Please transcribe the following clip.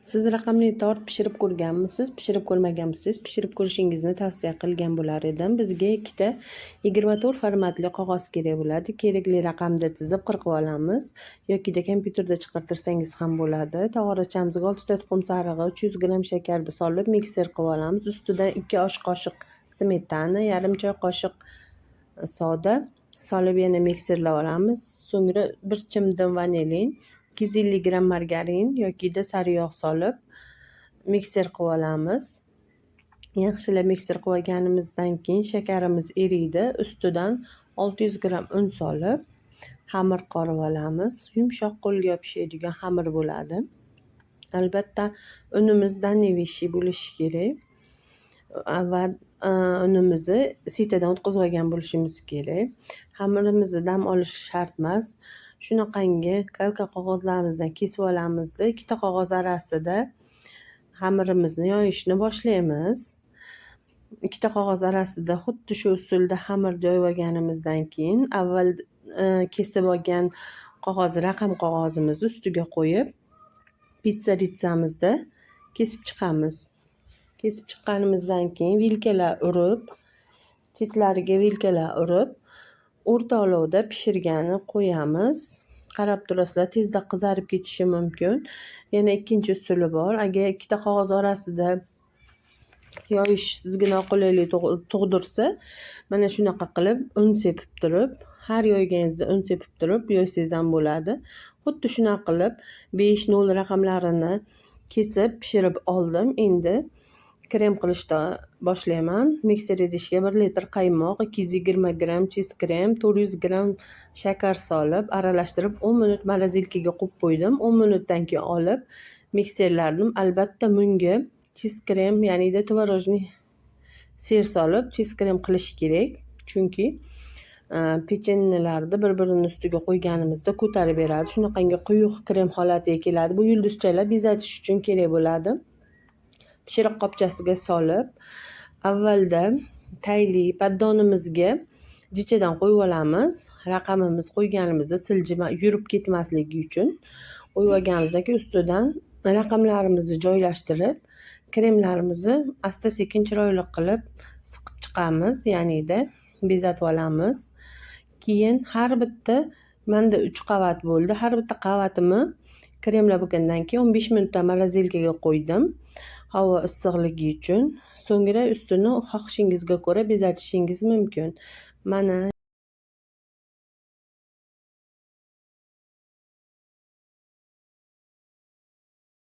Siz raqamli tort pishirib ko'rganmisiz? Pishirib ko'rmaganmisiz? Pishirib ko'rishingizni tavsiya qilgan bo'lar edim. Bizga ikkita 24 formatli qog'oz kerak bo'ladi. Kerakli raqamda chizib qirqib olamiz yokida kompyuterda chiqartirsangiz ham bo'ladi. Tog'orachamizga 6 ta tuxum sarig'i, 300 gramm shakar solib mikser qilib olamiz. Ustidan 2 osh qoshiq smetana, yarim choy qoshiq soda solib yana mikserlab olamiz. So'ngra bir chimdim vanilin, 250 gramm margarin yokida sari yog' solib mikser qilib olamiz. Yaxshilab mikser qilib olganimizdan keyin shakarimiz eriydi. Ustidan 600 gramm un solib xamir qorib olamiz. Yumshoq qo'lga yopishadigan xamir bo'ladi. Albatta unimizdan nevishi bo'lishi kerak. Va unimizni sitadan o'tkazib olgan bo'lishimiz kerak. Xamirimizni dam olishi shart emas. Shunaqangi kalka qog'ozlarimizdan kesib olamizda, ikkita qog'oz arasida xamirimizni yoyishni boshlaymiz. Ikkita qog'oz arasida xuddi shu usulda xamirni yoyib olganimizdan keyin avval kesib olgan raqam qog'ozimizni ustiga qo'yib pitsa ritsamizni kesib chiqamiz. Kesib chiqqanimizdan keyin vilkalar urib, chetlariga vilkalar urib, o'rta olovda pishirgani qo'yamiz. Qarab turasizlar, tezda qizarib ketishi mumkin. Yana ikkinchi usuli bor. Agar ikkita qog'oz orasida yoyish sizga noqulaylik tug'dirsa, mana shunaqa qilib un sepib turib, har yoyganingizda un sepib turib yoysangiz ham bo'ladi. Xuddi shunaqa qilib 5-0 raqamlarini kesib pishirib oldim. Endi krem qilishda boshlayman. Mikser idishiga 1 litr qaymoq, 220 gramm cheese krem, 400 gramm shakar solib aralashtirib 10 minut morozilkaga qo'yib qo'ydim. 10 minutdan keyin olib mikserladim. Albatta bunga cheese krem, ya'ni tvorojniy ser solib cheese krem qilish kerak. Chunki pechenyelarni bir-birini ustiga qo'yganimizda ko'tarib beradi. Shunaqangi quyuq krem holatiga keladi. Bu yulduzchalar bezatish uchun kerak bo'ladi. Pishiriq qopchasiga solib, avvalda tayli paddonimizga jichadan qo'yib olamiz. Raqamimiz qo'yganimizda siljima yurib ketmasligi uchun qo'yib olganimizdan keyin ustidan raqamlarimizni joylashtirib, kremlarimizni asta-sekin chiroyli qilib siqib chiqamiz, ya'nida bezatib olamiz. Keyin har bitta menda 3 qavat bo'ldi. Har bitta qavatimni kremlab bo'lgandan keyin 15 minutdan morozilkaga qo'ydim. Havo issiqligi uchun. So'ngra ustini xohishingizga ko'ra bezatishingiz mumkin. Mana